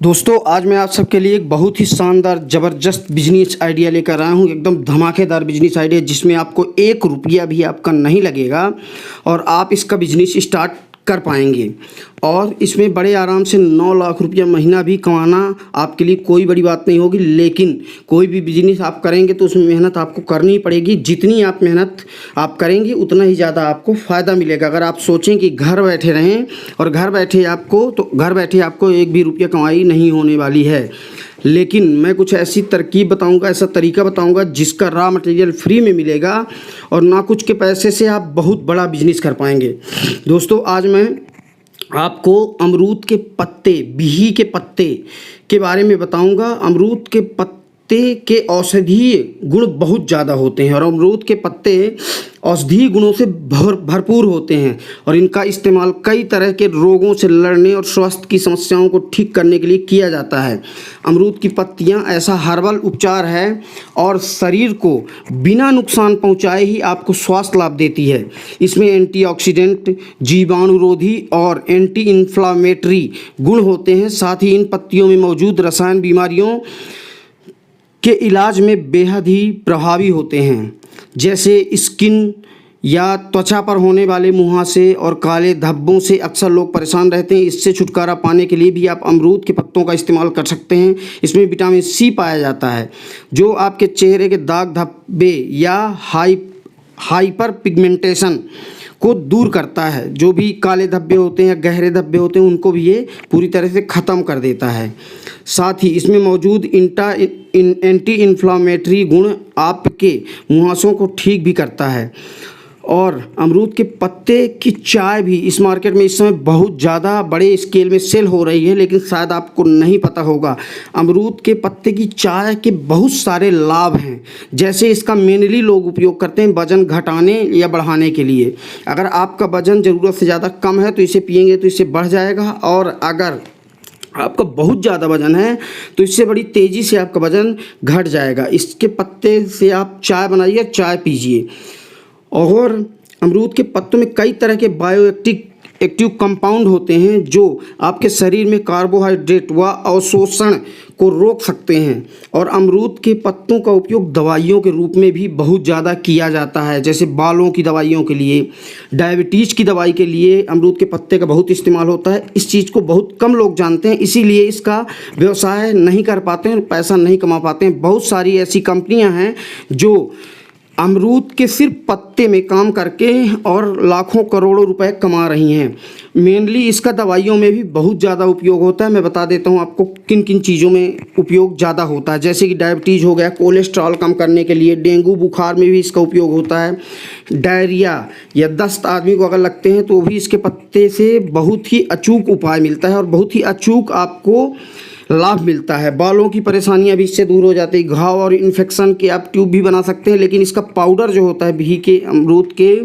दोस्तों आज मैं आप सबके लिए एक बहुत ही शानदार ज़बरदस्त बिजनेस आइडिया लेकर आया हूँ। एकदम धमाकेदार बिजनेस आइडिया जिसमें आपको 1 रुपया भी आपका नहीं लगेगा और आप इसका बिजनेस स्टार्ट कर पाएंगे और इसमें बड़े आराम से 9 लाख रुपया महीना भी कमाना आपके लिए कोई बड़ी बात नहीं होगी। लेकिन कोई भी बिजनेस आप करेंगे तो उसमें मेहनत आपको करनी पड़ेगी। जितनी आप मेहनत आप करेंगे उतना ही ज़्यादा आपको फ़ायदा मिलेगा। अगर आप सोचें कि घर बैठे रहें और घर बैठे आपको 1 भी रुपया कमाई नहीं होने वाली है। लेकिन मैं कुछ ऐसी तरकीब बताऊंगा, ऐसा तरीका बताऊंगा जिसका रॉ मटेरियल फ्री में मिलेगा और ना कुछ के पैसे से आप बहुत बड़ा बिजनेस कर पाएंगे। दोस्तों आज मैं आपको अमरूद के पत्ते, बिही के पत्ते के बारे में बताऊंगा। अमरूद के पत्ते के औषधीय गुण बहुत ज़्यादा होते हैं और अमरूद के पत्ते औषधीय गुणों से भरपूर होते हैं और इनका इस्तेमाल कई तरह के रोगों से लड़ने और स्वास्थ्य की समस्याओं को ठीक करने के लिए किया जाता है। अमरूद की पत्तियां ऐसा हर्बल उपचार है और शरीर को बिना नुकसान पहुंचाए ही आपको स्वास्थ्य लाभ देती है। इसमें एंटीऑक्सीडेंट, जीवाणुरोधी और एंटी इन्फ्लामेटरी गुण होते हैं। साथ ही इन पत्तियों में मौजूद रसायन बीमारियों के इलाज में बेहद ही प्रभावी होते हैं, जैसे स्किन या त्वचा पर होने वाले मुहासे और काले धब्बों से अक्सर लोग परेशान रहते हैं। इससे छुटकारा पाने के लिए भी आप अमरूद के पत्तों का इस्तेमाल कर सकते हैं। इसमें विटामिन सी पाया जाता है जो आपके चेहरे के दाग धब्बे या हाइपर पिगमेंटेशन को दूर करता है। जो भी काले धब्बे होते हैं या गहरे धब्बे होते हैं उनको भी ये पूरी तरह से ख़त्म कर देता है। साथ ही इसमें मौजूद एंटी इन्फ्लामेटरी गुण आपके मुहासों को ठीक भी करता है। और अमरूद के पत्ते की चाय भी इस मार्केट में इस समय बहुत ज़्यादा बड़े स्केल में सेल हो रही है, लेकिन शायद आपको नहीं पता होगा। अमरूद के पत्ते की चाय के बहुत सारे लाभ हैं। जैसे इसका मेनली लोग उपयोग करते हैं वज़न घटाने या बढ़ाने के लिए। अगर आपका वज़न ज़रूरत से ज़्यादा कम है तो इसे पिएंगे तो इससे बढ़ जाएगा, और अगर आपका बहुत ज़्यादा वज़न है तो इससे बड़ी तेज़ी से आपका वज़न घट जाएगा। इसके पत्ते से आप चाय बनाइए, चाय पीजिए। और अमरूद के पत्तों में कई तरह के एक्टिव कंपाउंड होते हैं जो आपके शरीर में कार्बोहाइड्रेट व अवशोषण को रोक सकते हैं। और अमरूद के पत्तों का उपयोग दवाइयों के रूप में भी बहुत ज़्यादा किया जाता है, जैसे बालों की दवाइयों के लिए, डायबिटीज़ की दवाई के लिए अमरूद के पत्ते का बहुत इस्तेमाल होता है। इस चीज़ को बहुत कम लोग जानते हैं, इसीलिए इसका व्यवसाय नहीं कर पाते हैं, पैसा नहीं कमा पाते हैं। बहुत सारी ऐसी कंपनियां हैं जो अमरूद के सिर्फ पत्ते में काम करके और लाखों करोड़ों रुपए कमा रही हैं। मेनली इसका दवाइयों में भी बहुत ज़्यादा उपयोग होता है। मैं बता देता हूँ आपको किन किन चीज़ों में उपयोग ज़्यादा होता है, जैसे कि डायबिटीज़ हो गया, कोलेस्ट्रॉल कम करने के लिए, डेंगू बुखार में भी इसका उपयोग होता है, डायरिया या दस्त आदमी को अगर लगते हैं तो भी इसके पत्ते से बहुत ही अचूक उपाय मिलता है और बहुत ही अचूक आपको लाभ मिलता है। बालों की परेशानियां भी इससे दूर हो जाती है। घाव और इन्फेक्शन के आप ट्यूब भी बना सकते हैं। लेकिन इसका पाउडर जो होता है, बिही के अमरूद के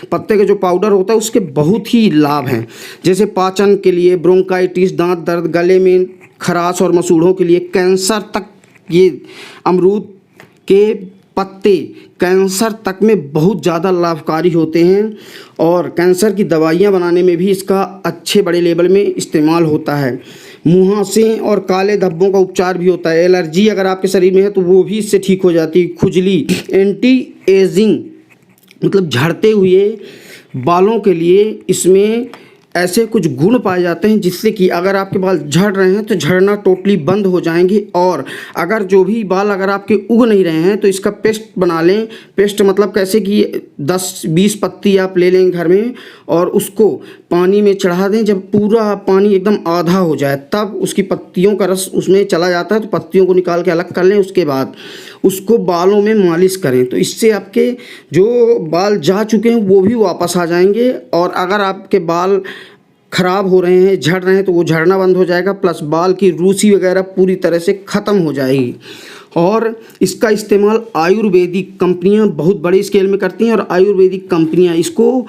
पत्ते का जो पाउडर होता है उसके बहुत ही लाभ हैं, जैसे पाचन के लिए, ब्रोंकाइटिस, दांत दर्द, गले में खराश और मसूड़ों के लिए, कैंसर तक ये अमरूद के पत्ते कैंसर तक में बहुत ज़्यादा लाभकारी होते हैं। और कैंसर की दवाइयाँ बनाने में भी इसका अच्छे बड़े लेवल में इस्तेमाल होता है। मुहासे और काले धब्बों का उपचार भी होता है। एलर्जी अगर आपके शरीर में है तो वो भी इससे ठीक हो जाती है। खुजली, एंटी एजिंग मतलब झड़ते हुए बालों के लिए इसमें ऐसे कुछ गुण पाए जाते हैं जिससे कि अगर आपके बाल झड़ रहे हैं तो झड़ना टोटली बंद हो जाएंगे। और अगर जो भी बाल अगर आपके उग नहीं रहे हैं तो इसका पेस्ट बना लें। पेस्ट मतलब कैसे कि 10-20 पत्ती आप ले लें घर में और उसको पानी में चढ़ा दें। जब पूरा पानी एकदम आधा हो जाए तब उसकी पत्तियों का रस उसमें चला जाता है, तो पत्तियों को निकाल के अलग कर लें। उसके बाद उसको बालों में मालिश करें तो इससे आपके जो बाल जा चुके हैं वो भी वापस आ जाएंगे। और अगर आपके बाल ख़राब हो रहे हैं, झड़ रहे हैं, तो वो झड़ना बंद हो जाएगा, प्लस बाल की रूसी वगैरह पूरी तरह से ख़त्म हो जाएगी। और इसका इस्तेमाल आयुर्वेदिक कंपनियां बहुत बड़े स्केल में करती हैं और आयुर्वेदिक कंपनियां इसको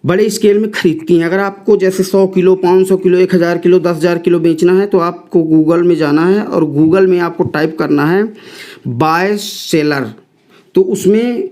बड़े स्केल में खरीदती हैं। अगर आपको जैसे 100 किलो, 500 किलो, 1000 किलो, 10,000 किलो बेचना है तो आपको गूगल में जाना है और गूगल में आपको टाइप करना है बाय सेलर। तो उसमें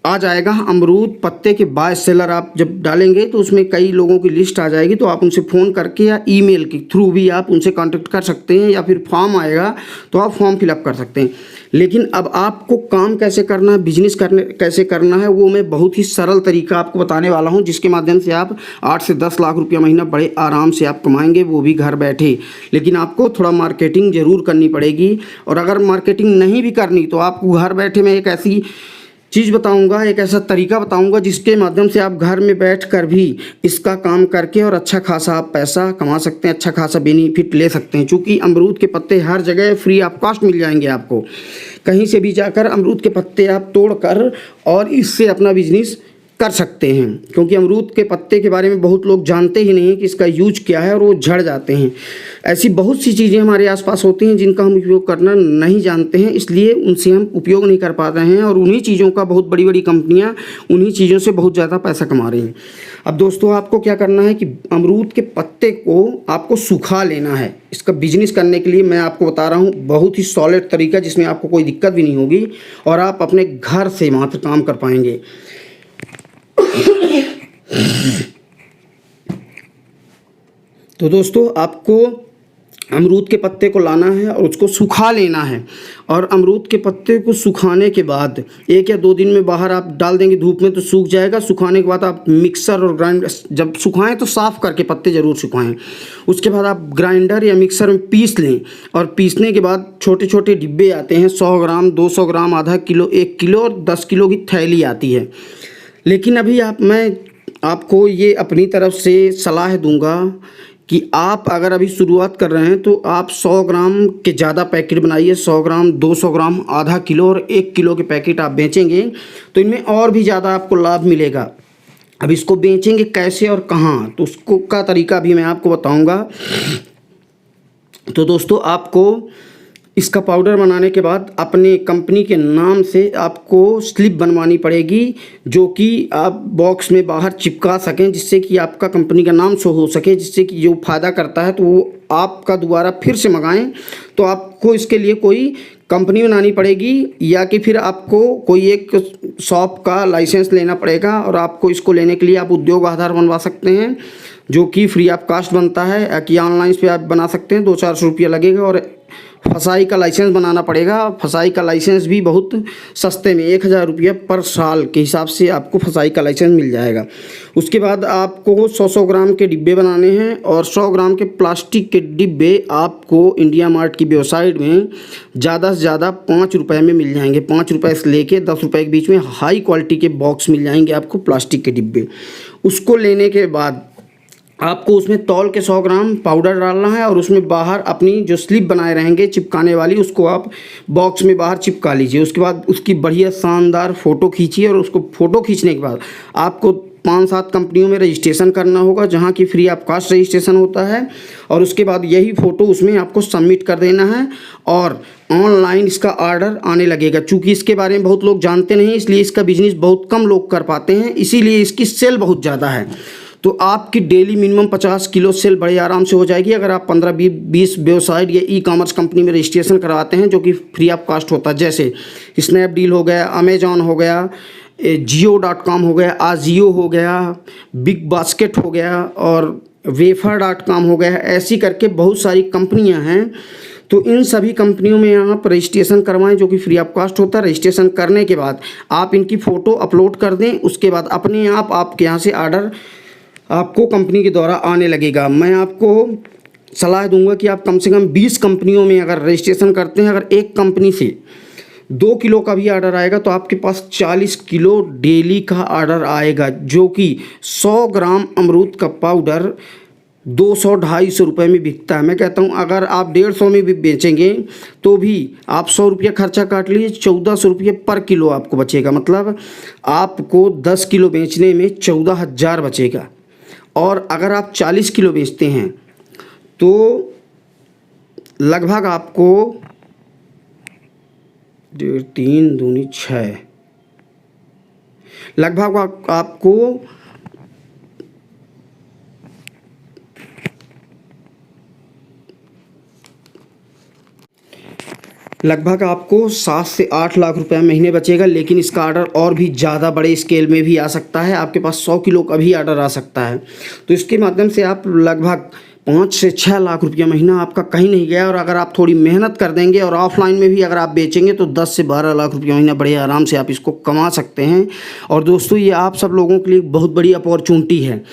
आ जाएगा अमरूद पत्ते के बाय सेलर। आप जब डालेंगे तो उसमें कई लोगों की लिस्ट आ जाएगी, तो आप उनसे फ़ोन करके या ईमेल के थ्रू भी आप उनसे कांटेक्ट कर सकते हैं, या फिर फॉर्म आएगा तो आप फॉर्म फिलअप कर सकते हैं। लेकिन अब आपको काम कैसे करना है, बिजनेस करने कैसे करना है, वो मैं बहुत ही सरल तरीका आपको बताने वाला हूँ, जिसके माध्यम से आप 8 से 10 लाख रुपया महीना बड़े आराम से आप कमाएंगे, वो भी घर बैठे। लेकिन आपको थोड़ा मार्केटिंग ज़रूर करनी पड़ेगी, और अगर मार्केटिंग नहीं भी करनी तो आपको घर बैठे मैं एक ऐसी चीज़ बताऊंगा, एक ऐसा तरीका बताऊंगा जिसके माध्यम से आप घर में बैठकर भी इसका काम करके और अच्छा खासा आप पैसा कमा सकते हैं, अच्छा खासा बेनिफिट ले सकते हैं। क्योंकि अमरूद के पत्ते हर जगह फ्री ऑफ कॉस्ट मिल जाएंगे आपको, कहीं से भी जाकर अमरूद के पत्ते आप तोड़कर और इससे अपना बिजनेस कर सकते हैं। क्योंकि अमरूद के पत्ते के बारे में बहुत लोग जानते ही नहीं कि इसका यूज क्या है, और वो झड़ जाते हैं। ऐसी बहुत सी चीज़ें हमारे आसपास होती हैं जिनका हम उपयोग करना नहीं जानते हैं, इसलिए उनसे हम उपयोग नहीं कर पा रहे हैं, और उन्हीं चीज़ों का बहुत बड़ी बड़ी कंपनियां उन्हीं चीज़ों से बहुत ज़्यादा पैसा कमा रही हैं। अब दोस्तों, आपको क्या करना है कि अमरूद के पत्ते को आपको सुखा लेना है। इसका बिजनेस करने के लिए मैं आपको बता रहा हूँ बहुत ही सॉलिड तरीका, जिसमें आपको कोई दिक्कत भी नहीं होगी और आप अपने घर से मात्र काम कर पाएंगे। तो दोस्तों, आपको अमरूद के पत्ते को लाना है और उसको सुखा लेना है, और अमरूद के पत्ते को सुखाने के बाद 1 या 2 दिन में बाहर आप डाल देंगे धूप में तो सूख जाएगा। सुखाने के बाद आप मिक्सर और ग्राइंडर, जब सुखाएं तो साफ़ करके पत्ते ज़रूर सुखाएं, उसके बाद आप ग्राइंडर या मिक्सर में पीस लें। और पीसने के बाद छोटे छोटे डिब्बे आते हैं, 100 ग्राम, 200 ग्राम, आधा किलो, 1 किलो और 10 किलो की थैली आती है। लेकिन अभी मैं आपको ये अपनी तरफ से सलाह दूंगा कि आप अगर अभी शुरुआत कर रहे हैं तो आप 100 ग्राम के ज़्यादा पैकेट बनाइए। 100 ग्राम, 200 ग्राम, आधा किलो और 1 किलो के पैकेट आप बेचेंगे तो इनमें और भी ज़्यादा आपको लाभ मिलेगा। अब इसको बेचेंगे कैसे और कहाँ, तो उसको का तरीका भी मैं आपको बताऊंगा। तो दोस्तों, आपको इसका पाउडर बनाने के बाद अपने कंपनी के नाम से आपको स्लिप बनवानी पड़ेगी, जो कि आप बॉक्स में बाहर चिपका सकें, जिससे कि आपका कंपनी का नाम शो हो सके, जिससे कि जो फ़ायदा करता है तो वो आपका दोबारा फिर से मंगाएं। तो आपको इसके लिए कोई कंपनी बनानी पड़ेगी, या कि फिर आपको कोई एक शॉप का लाइसेंस लेना पड़ेगा, और आपको इसको लेने के लिए आप उद्योग आधार बनवा सकते हैं, जो कि फ्री ऑफ कॉस्ट बनता है, कि ऑनलाइन पे आप बना सकते हैं। 200-400 रुपया लगेगा। और फसाई का लाइसेंस बनाना पड़ेगा। फसाई का लाइसेंस भी बहुत सस्ते में 1000 रुपया पर साल के हिसाब से आपको फसाई का लाइसेंस मिल जाएगा। उसके बाद आपको 100-100 ग्राम के डिब्बे बनाने हैं, और 100 ग्राम के प्लास्टिक के डिब्बे आपको इंडिया मार्ट की वेबसाइट में ज़्यादा से ज़्यादा 5 रुपये में मिल जाएंगे। 5 रुपये से लेके 10 रुपये के बीच में हाई क्वालिटी के बॉक्स मिल जाएंगे आपको, प्लास्टिक के डिब्बे। उसको लेने के बाद आपको उसमें तौल के 100 ग्राम पाउडर डालना है, और उसमें बाहर अपनी जो स्लिप बनाए रहेंगे चिपकाने वाली, उसको आप बॉक्स में बाहर चिपका लीजिए। उसके बाद उसकी बढ़िया शानदार फ़ोटो खींचिए, और उसको फ़ोटो खींचने के बाद आपको 5-7 कंपनियों में रजिस्ट्रेशन करना होगा, जहाँ की फ्री ऑफ कॉस्ट रजिस्ट्रेशन होता है। और उसके बाद यही फ़ोटो उसमें आपको सबमिट कर देना है, और ऑनलाइन इसका ऑर्डर आने लगेगा। चूँकि इसके बारे में बहुत लोग जानते नहीं, इसलिए इसका बिजनेस बहुत कम लोग कर पाते हैं, इसीलिए इसकी सेल बहुत ज़्यादा है। तो आपकी डेली मिनिमम 50 किलो सेल बड़े आराम से हो जाएगी, अगर आप 15-20 वेबसाइट या ई कॉमर्स कंपनी में रजिस्ट्रेशन करवाते हैं, जो कि फ्री ऑफ कॉस्ट होता है। जैसे स्नैपडील हो गया, अमेजॉन हो गया, जियो.com हो गया, आजियो हो गया, बिग बास्केट हो गया, और वेफर.com हो गया। ऐसी करके बहुत सारी कंपनियां हैं। तो इन सभी कंपनियों में आप रजिस्ट्रेशन करवाएं, जो कि फ्री ऑफ कॉस्ट होता है। रजिस्ट्रेशन करने के बाद आप इनकी फ़ोटो अपलोड कर दें, उसके बाद अपने आप आपके यहाँ से ऑर्डर आपको कंपनी के द्वारा आने लगेगा। मैं आपको सलाह दूंगा कि आप कम से कम 20 कंपनियों में अगर रजिस्ट्रेशन करते हैं, अगर एक कंपनी से 2 किलो का भी ऑर्डर आएगा तो आपके पास 40 किलो डेली का ऑर्डर आएगा, जो कि 100 ग्राम अमरूद का पाउडर 200-250 रुपये में बिकता है। मैं कहता हूँ अगर आप 150 में भी बेचेंगे तो भी आप 100 रुपया खर्चा काट लीजिए, 1400 रुपये पर किलो आपको बचेगा। मतलब आपको 10 किलो बेचने में 14,000 बचेगा। और अगर आप 40 किलो बेचते हैं तो लगभग आपको 3 दूनी 6, लगभग आपको लगभग आपको 7 से 8 लाख रुपए महीने बचेगा, लेकिन इसका ऑर्डर और भी ज़्यादा बड़े स्केल में भी आ सकता है। आपके पास 100 किलो का भी ऑर्डर आ सकता है। तो इसके माध्यम से आप लगभग 5 से 6 लाख रुपया महीना आपका कहीं नहीं गया। और अगर आप थोड़ी मेहनत कर देंगे और ऑफलाइन में भी अगर आप बेचेंगे तो 10 से 12 लाख रुपया महीना बड़े आराम से आप इसको कमा सकते हैं। और दोस्तों, ये आप सब लोगों के लिए बहुत बड़ी अपॉर्चुनिटी है।